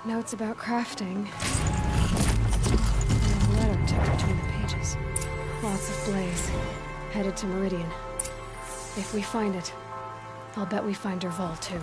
Notes about crafting. And a letter tucked between the pages. Lots of blaze. Headed to Meridian. If we find it, I'll bet we find Dervahl too.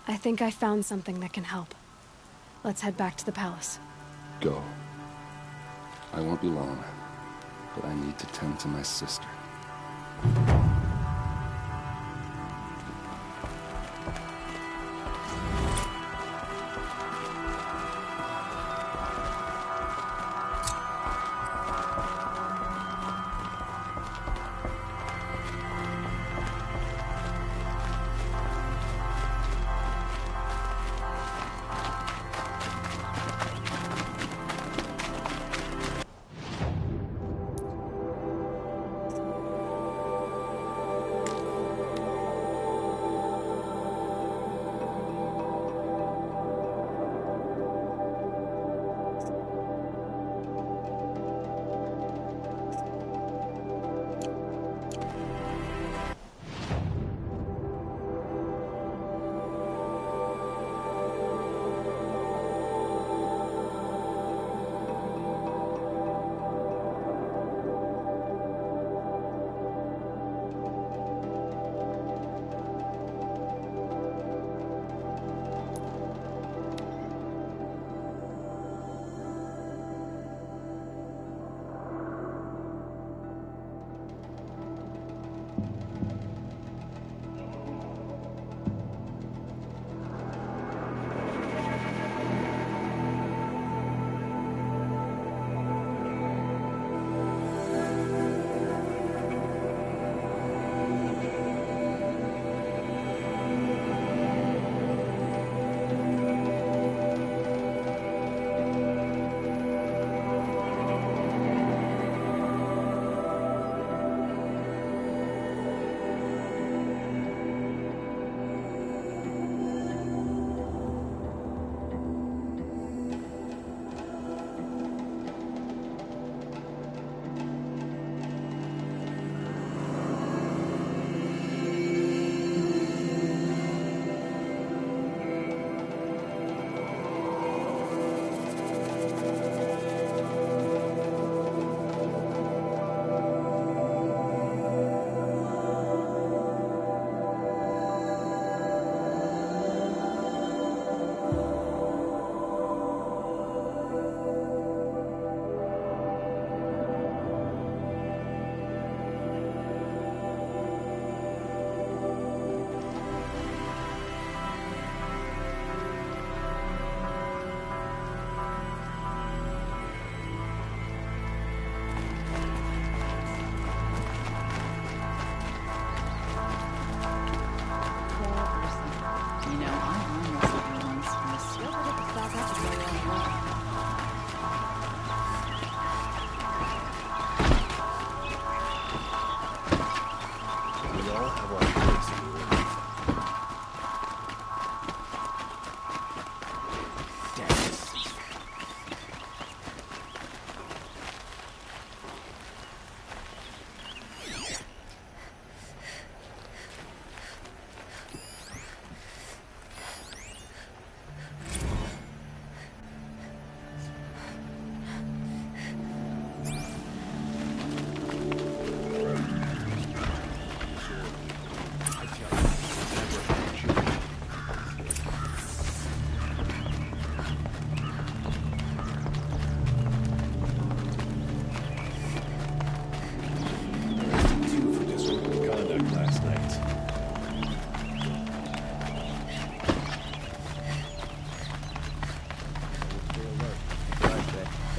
I think I found something that can help. Let's head back to the palace. Go. I won't be long, but I need to tend to my sister.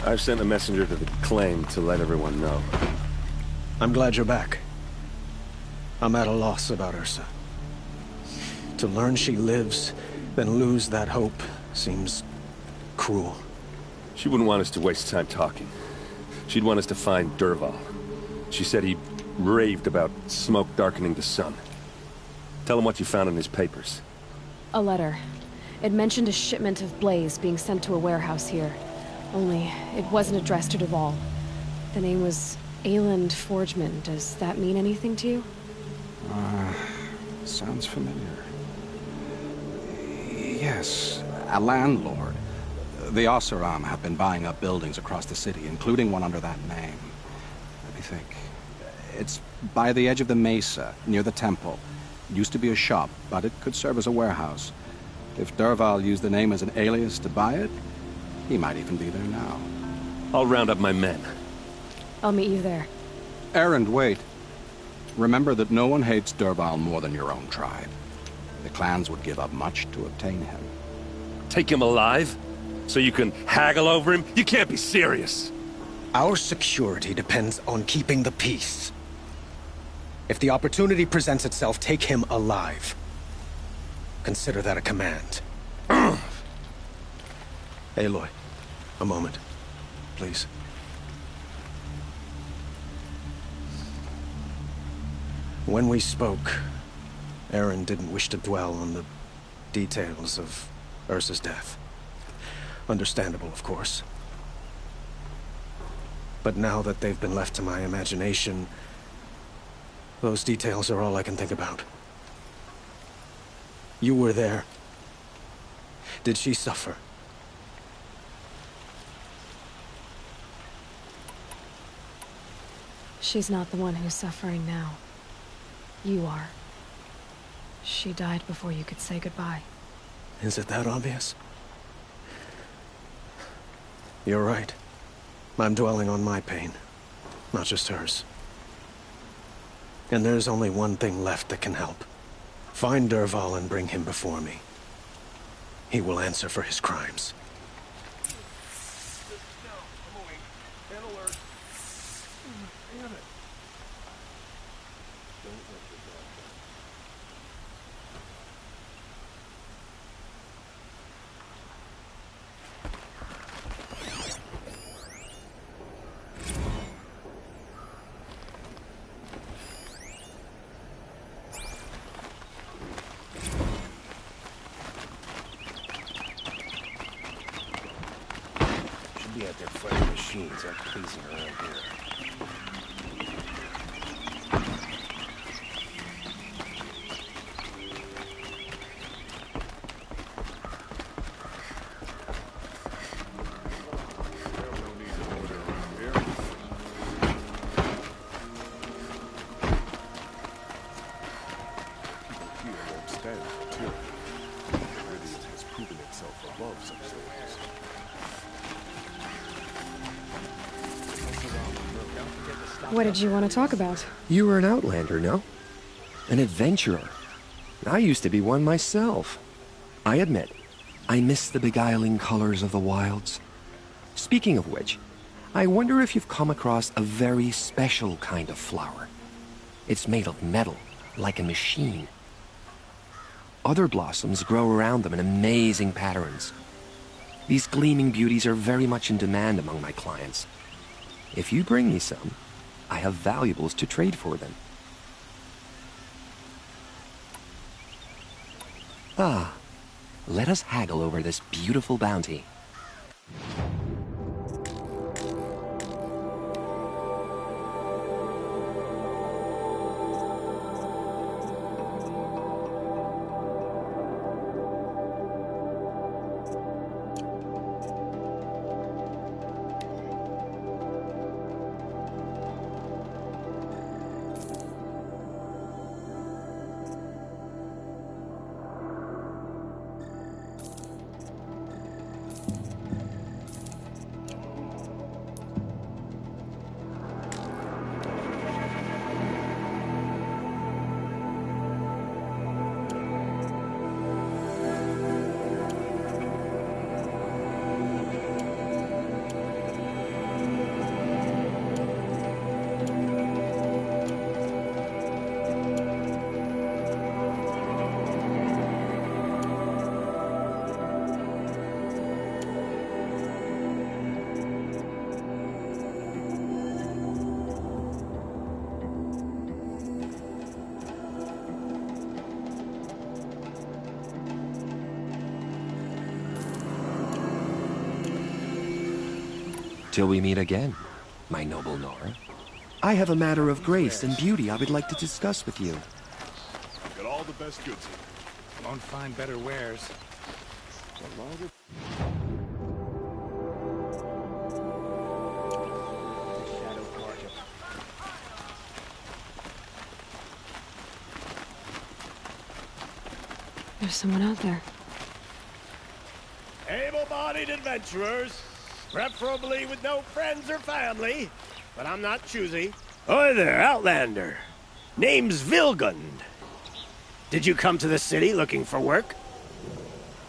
I've sent a messenger to the claim to let everyone know. I'm glad you're back. I'm at a loss about Ursa. To learn she lives, then lose that hope, seems cruel. She wouldn't want us to waste time talking. She'd want us to find Dervahl. She said he raved about smoke darkening the sun. Tell him what you found in his papers. A letter. It mentioned a shipment of Blaze being sent to a warehouse here. Only, it wasn't addressed to Dervahl. The name was Ayland Forgeman. Does that mean anything to you? Sounds familiar. Yes, a landlord. The Oseram have been buying up buildings across the city, including one under that name. Let me think. It's by the edge of the mesa, near the temple. It used to be a shop, but it could serve as a warehouse. If Dervahl used the name as an alias to buy it, he might even be there now. I'll round up my men. I'll meet you there. Erend, wait. Remember that no one hates Dervahl more than your own tribe. The clans would give up much to obtain him. Take him alive? So you can haggle over him? You can't be serious! Our security depends on keeping the peace. If the opportunity presents itself, take him alive. Consider that a command. Aloy, a moment, please. When we spoke, Erend didn't wish to dwell on the details of Ursa's death. Understandable, of course. But now that they've been left to my imagination, those details are all I can think about. You were there. Did she suffer? She's not the one who's suffering now. You are. She died before you could say goodbye. Is it that obvious? You're right. I'm dwelling on my pain, not just hers. And there's only one thing left that can help. Find Dervahl and bring him before me. He will answer for his crimes. Be out there fighting machines, aren't pleasing around here. What did you want to talk about? You were an outlander, no? An adventurer. I used to be one myself. I admit, I miss the beguiling colors of the wilds. Speaking of which, I wonder if you've come across a very special kind of flower. It's made of metal, like a machine. Other blossoms grow around them in amazing patterns. These gleaming beauties are very much in demand among my clients. If you bring me some, I have valuables to trade for them. Ah, let us haggle over this beautiful bounty. Till we meet again, my noble Nora. I have a matter of grace and beauty I would like to discuss with you. Got all the best goods here. Won't find better wares. There's someone out there. Able-bodied adventurers, preferably with no friends or family, but I'm not choosy. Hi there, Outlander. Name's Vilgund. Did you come to the city looking for work?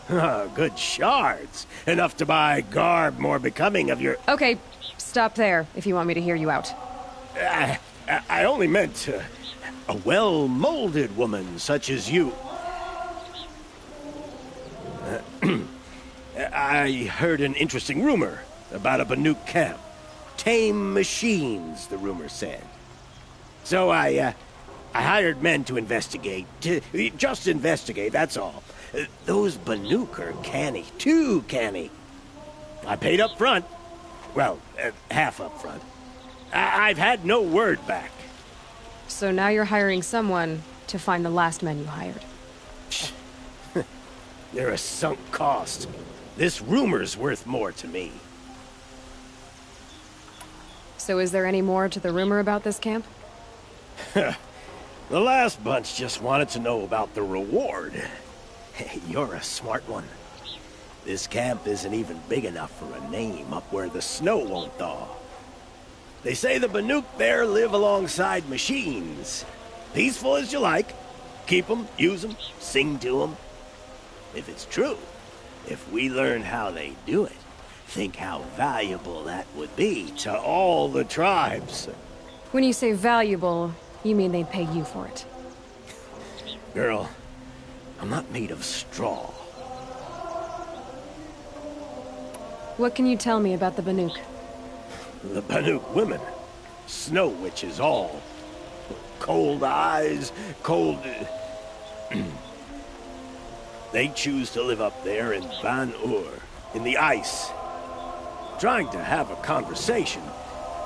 Good shards. Enough to buy garb more becoming of your... Okay, stop there if you want me to hear you out. I only meant a well-molded woman such as you. I heard an interesting rumor about a Banuk camp. Tame machines, the rumor said. So I hired men to investigate. Just investigate, that's all. Those Banuk are canny. Too canny. I paid up front. Well, half up front. I've had no word back. So now you're hiring someone to find the last men you hired. They're a sunk cost. This rumor's worth more to me. So is there any more to the rumor about this camp? The last bunch just wanted to know about the reward. Hey, you're a smart one. This camp isn't even big enough for a name up where the snow won't thaw. They say the Banuk there live alongside machines. Peaceful as you like. Keep them, use them, sing to them. If it's true, if we learn how they do it, think how valuable that would be to all the tribes. When you say valuable, you mean they'd pay you for it. Girl, I'm not made of straw. What can you tell me about the Banuk? The Banuk women. Snow witches all. Cold eyes, cold... They choose to live up there in Ban-Ur, in the ice. Trying to have a conversation,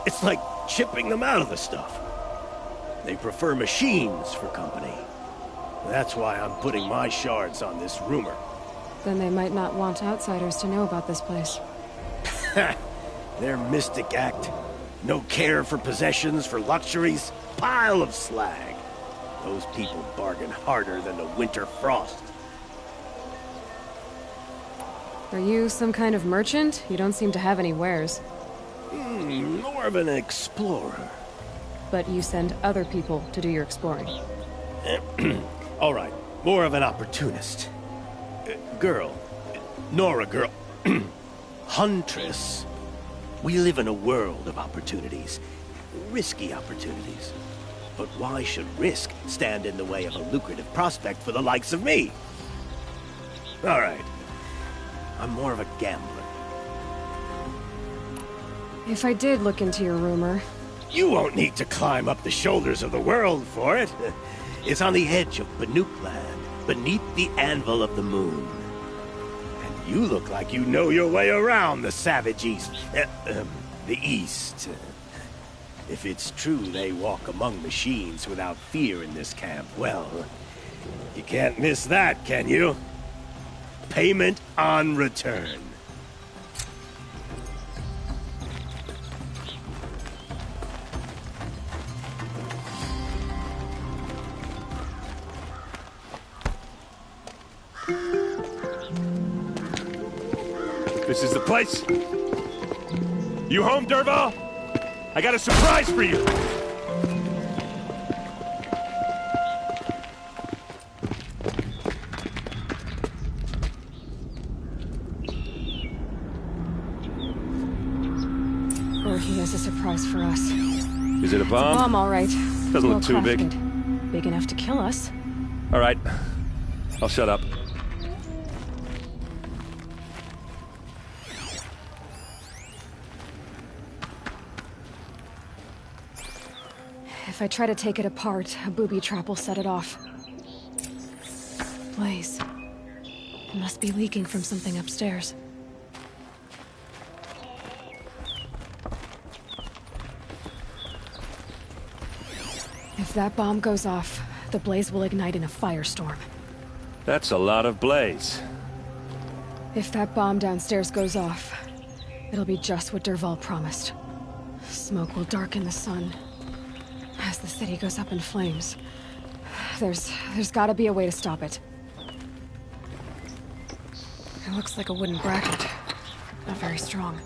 it's like chipping them out of the stuff. They prefer machines for company. That's why I'm putting my shards on this rumor. Then they might not want outsiders to know about this place. Their mystic act. No care for possessions, for luxuries. Pile of slag. Those people bargain harder than the winter frost. Are you some kind of merchant? You don't seem to have any wares. More of an explorer. But you send other people to do your exploring. All right, more of an opportunist. Girl. Nora girl. Huntress. We live in a world of opportunities. Risky opportunities. But why should risk stand in the way of a lucrative prospect for the likes of me? All right. I'm more of a gambler. If I did look into your rumor... You won't need to climb up the shoulders of the world for it. It's on the edge of Banuk land, beneath the anvil of the moon. And you look like you know your way around the savage east. The east. If it's true they walk among machines without fear in this camp, well, you can't miss that, can you? Payment on return. This is the place? You home, Dervahl? I got a surprise for you! Or he has a surprise for us. Is it a bomb? Bomb, all right. Doesn't look too big. Crafted. Big enough to kill us. All right. I'll shut up. If I try to take it apart, a booby trap will set it off. Blaze. It must be leaking from something upstairs. If that bomb goes off, the blaze will ignite in a firestorm. That's a lot of blaze. If that bomb downstairs goes off, it'll be just what Dervahl promised. Smoke will darken the sun as the city goes up in flames. There's gotta be a way to stop it. It looks like a wooden bracket. Not very strong.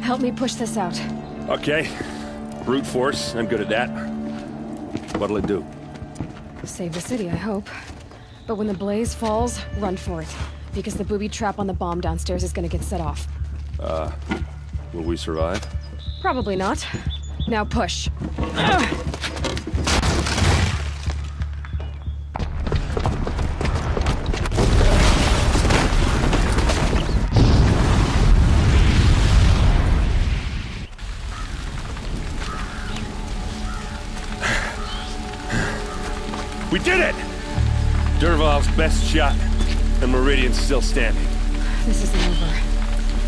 Help me push this out. Okay. Brute force, I'm good at that. What'll it do? Save the city, I hope. But when the blaze falls, run for it. Because the booby trap on the bomb downstairs is gonna get set off. Will we survive? Probably not. Now push. We did it! Dervahl's best shot, and Meridian's still standing. This isn't over.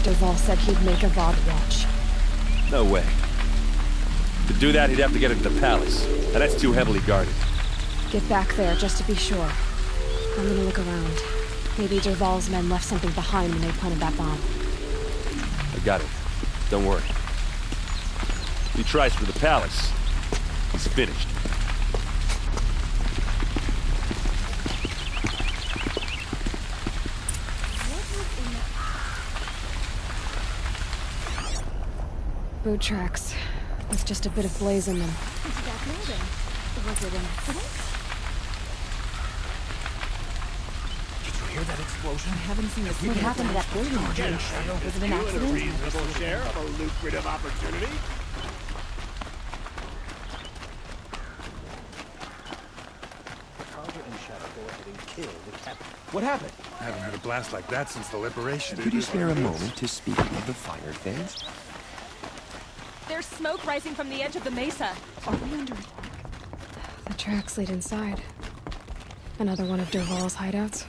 Dervahl said he'd make a Void watch. No way. To do that, he'd have to get into the palace, and that's too heavily guarded. Get back there, just to be sure. I'm gonna look around. Maybe Dervahl's men left something behind when they planted that bomb. I got it. Don't worry. If he tries for the palace, he's finished. Boot tracks, with just a bit of blaze in them. Into that building. Was it an accident? Did you hear that explosion? I haven't seen this. What happened to that building? Was it an accident? Reasonable share of a lucrative opportunity. Carver and Shadow go ahead and kill the captain. What happened? I haven't heard a blast like that since the liberation. Could you spare a moment to speak of the finer things? There's smoke rising from the edge of the mesa. Are we under attack? The tracks lead inside. Another one of Dervahl's hideouts.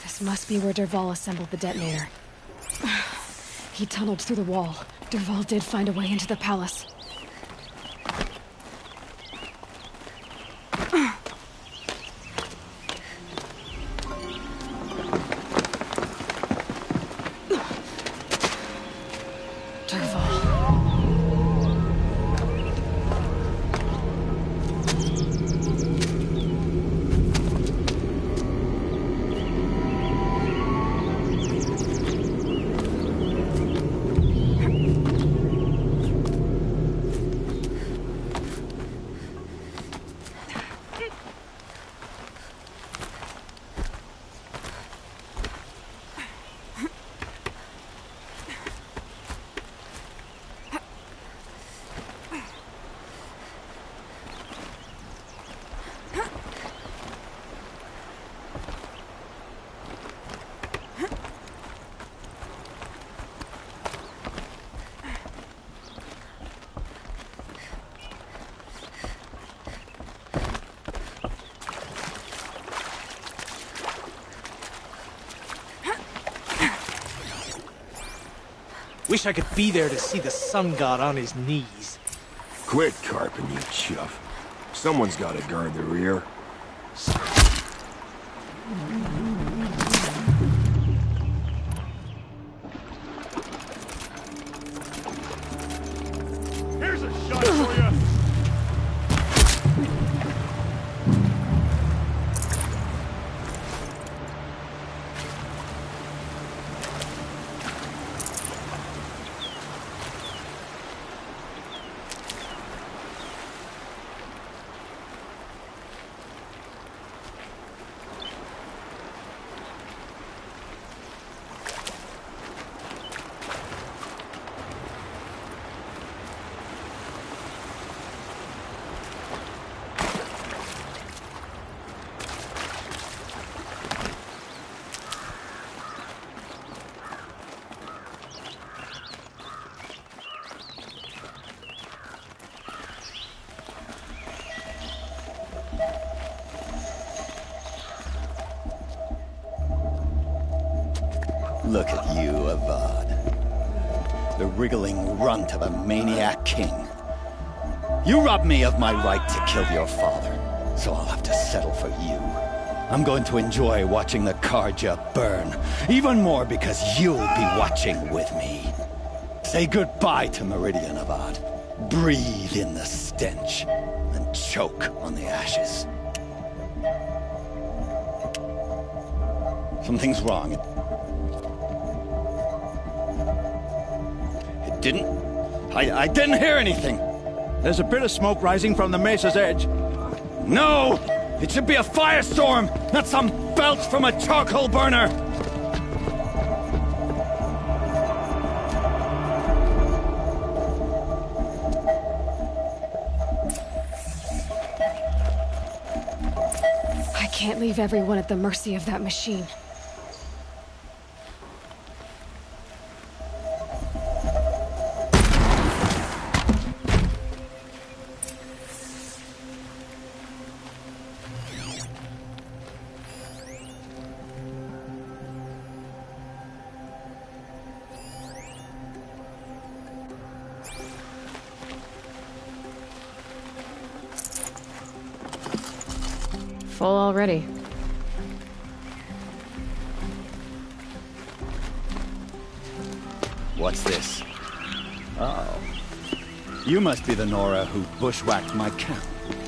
This must be where Dervahl assembled the detonator. He tunneled through the wall. Dervahl did find a way into the palace. Dervahl. Wish I could be there to see the sun god on his knees. Quit carping, you chuff. Someone's gotta guard the rear. Here's a shot for you. Look at you, Avad. The wriggling runt of a maniac king. You robbed me of my right to kill your father, so I'll have to settle for you. I'm going to enjoy watching the Carja burn, even more because you'll be watching with me. Say goodbye to Meridian, Avad. Breathe in the stench, and choke on the ashes. Something's wrong. It didn't... I didn't hear anything. There's a bit of smoke rising from the mesa's edge. No! It should be a firestorm, not some belch from a charcoal burner! I can't leave everyone at the mercy of that machine. Full already. What's this? Oh. You must be the Nora who bushwhacked my camp.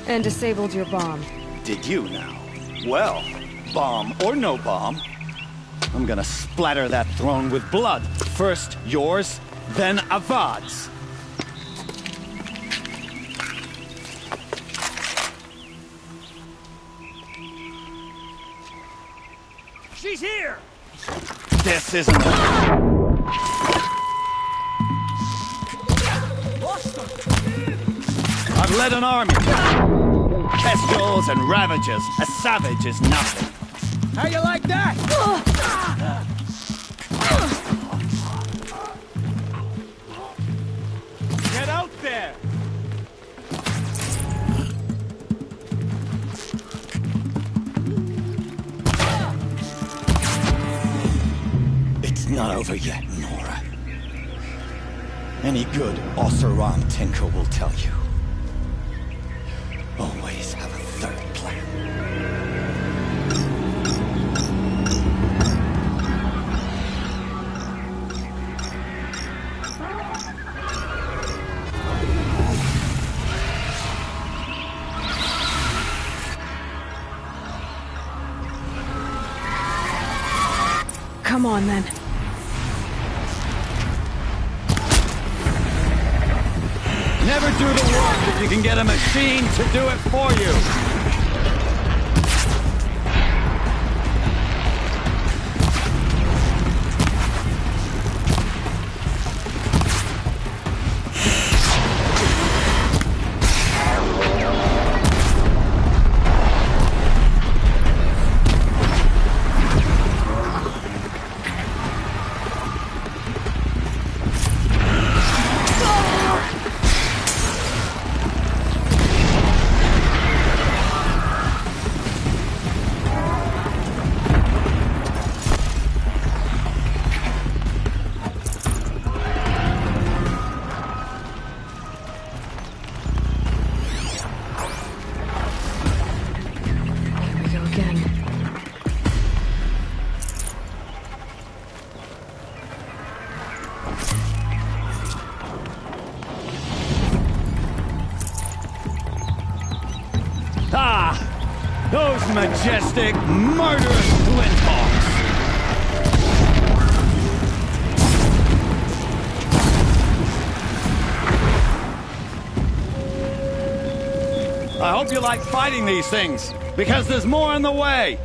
And disabled your bomb. Did you now? Well, bomb or no bomb, I'm gonna splatter that throne with blood. First yours, then Avad's. She's here! This isn't I've led an army. Kestrels and Ravagers. A savage is nothing. How you like that? Get out there! It's not over yet, Nora. Any good Oseram tinker will tell you. Always have a third plan. Come on, then. Never do the work if you can get a machine to do it for you. Those majestic, murderous flinthawks! I hope you like fighting these things, because there's more on the way!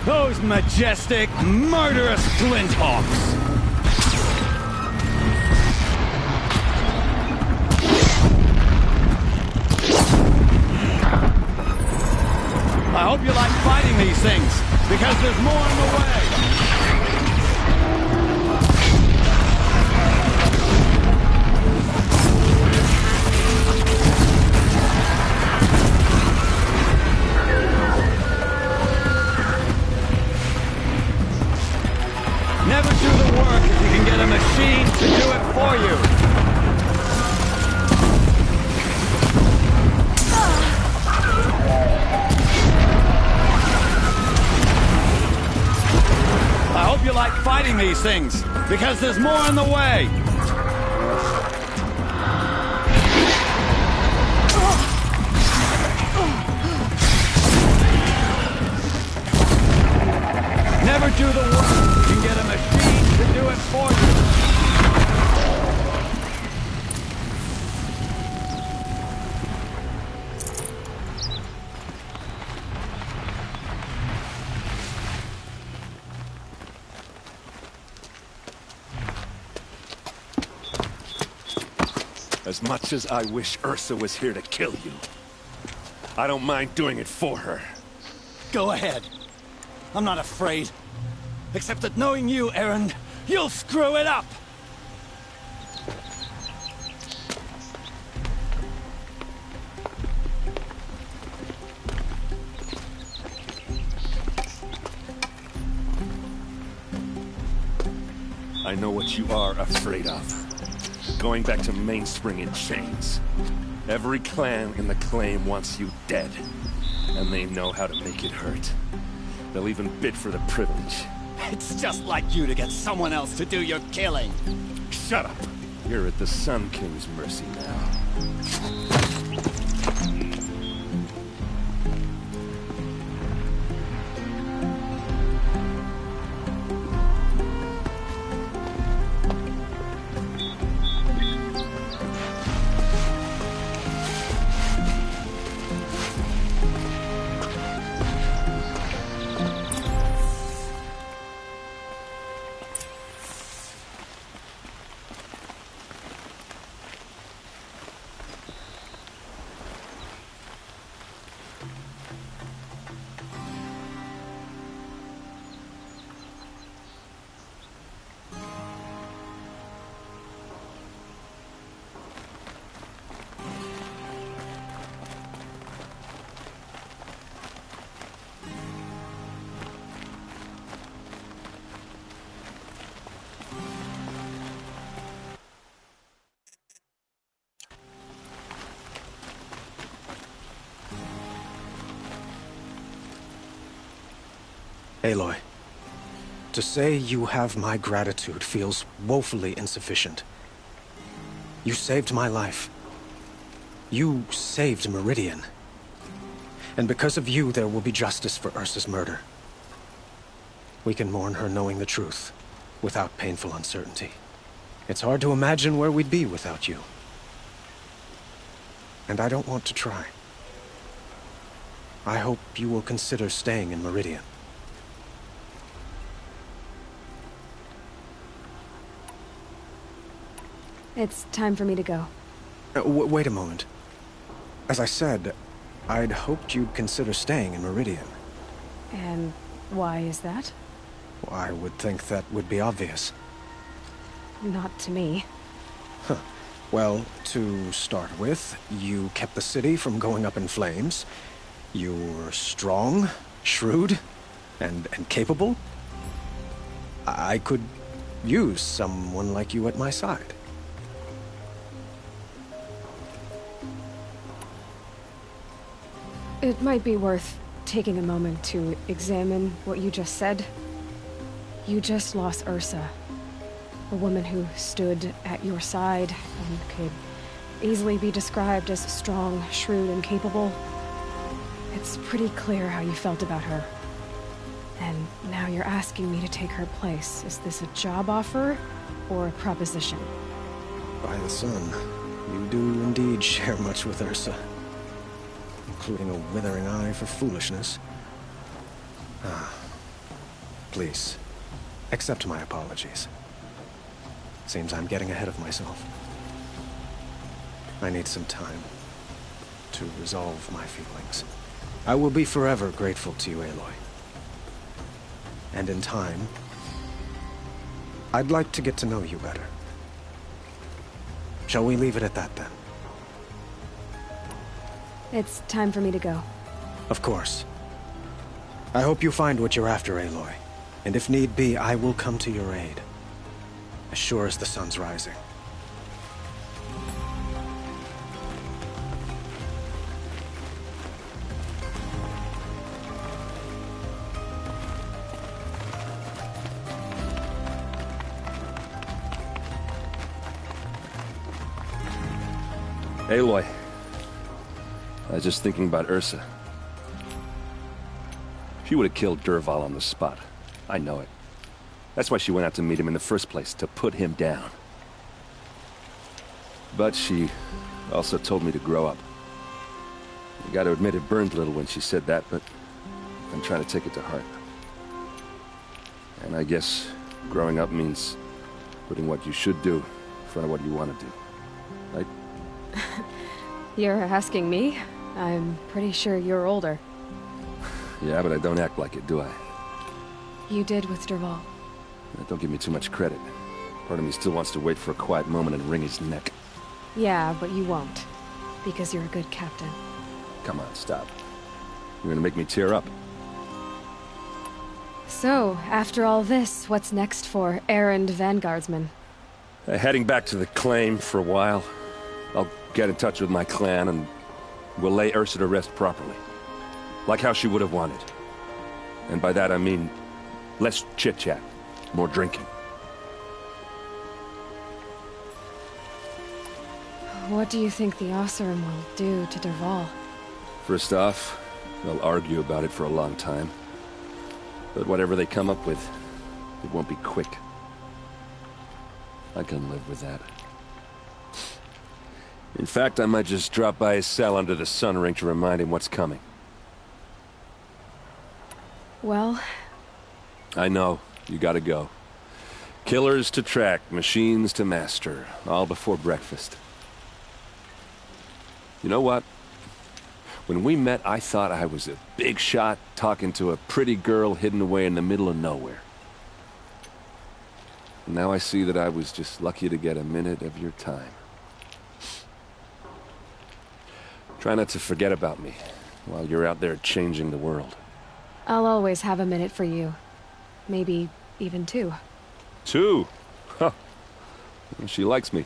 Those majestic, murderous flinthawks! I hope you like fighting these things, because there's more on the way! hope you like fighting these things, because there's more in the way. Never do the work. You can get a machine to do it for you. As much as I wish Ursa was here to kill you, I don't mind doing it for her. Go ahead. I'm not afraid. Except that knowing you, Erend, you'll screw it up! I know what you are afraid of. Going back to Mainspring in chains. Every clan in the Claim wants you dead. And they know how to make it hurt. They'll even bid for the privilege. It's just like you to get someone else to do your killing. Shut up! You're at the Sun King's mercy now. Aloy, to say you have my gratitude feels woefully insufficient. You saved my life. You saved Meridian. And because of you, there will be justice for Ursa's murder. We can mourn her knowing the truth, without painful uncertainty. It's hard to imagine where we'd be without you. And I don't want to try. I hope you will consider staying in Meridian. It's time for me to go. Wait a moment. As I said, I'd hoped you'd consider staying in Meridian. And why is that? I would think that would be obvious. Not to me. Huh. Well, to start with, you kept the city from going up in flames. You were strong, shrewd, and capable. I could use someone like you at my side. It might be worth taking a moment to examine what you just said. You just lost Ursa, a woman who stood at your side and could easily be described as strong, shrewd, and capable. It's pretty clear how you felt about her. And now you're asking me to take her place. Is this a job offer or a proposition? By the sun, you do indeed share much with Ursa. Including a withering eye for foolishness. Please, accept my apologies. Seems I'm getting ahead of myself. I need some time to resolve my feelings. I will be forever grateful to you, Aloy. And in time, I'd like to get to know you better. Shall we leave it at that, then? It's time for me to go. Of course. I hope you find what you're after, Aloy. And if need be, I will come to your aid. As sure as the sun's rising. Aloy. I was just thinking about Ursa. She would have killed Dervahl on the spot. I know it. That's why she went out to meet him in the first place, to put him down. But she also told me to grow up. I gotta admit it burned a little when she said that, but I'm trying to take it to heart. And I guess growing up means putting what you should do in front of what you want to do. Right? You're asking me? I'm pretty sure you're older. Yeah, but I don't act like it, do I? You did with Dervahl. Don't give me too much credit. Part of me still wants to wait for a quiet moment and wring his neck. Yeah, but you won't. Because you're a good captain. Come on, stop. You're gonna make me tear up. So, after all this, what's next for errand vanguardsman? Heading back to the claim for a while. I'll get in touch with my clan and we'll lay Ursa to rest properly. Like how she would have wanted. And by that I mean less chit-chat, more drinking. What do you think the Oseram will do to Dervahl? First off, they'll argue about it for a long time. But whatever they come up with, it won't be quick. I can live with that. In fact, I might just drop by his cell under the sun ring to remind him what's coming. Well... I know. You gotta go. Killers to track, machines to master. All before breakfast. You know what? When we met, I thought I was a big shot talking to a pretty girl hidden away in the middle of nowhere. And now I see that I was just lucky to get a minute of your time. Try not to forget about me while you're out there changing the world. I'll always have a minute for you. Maybe even two. 2? Huh. She likes me.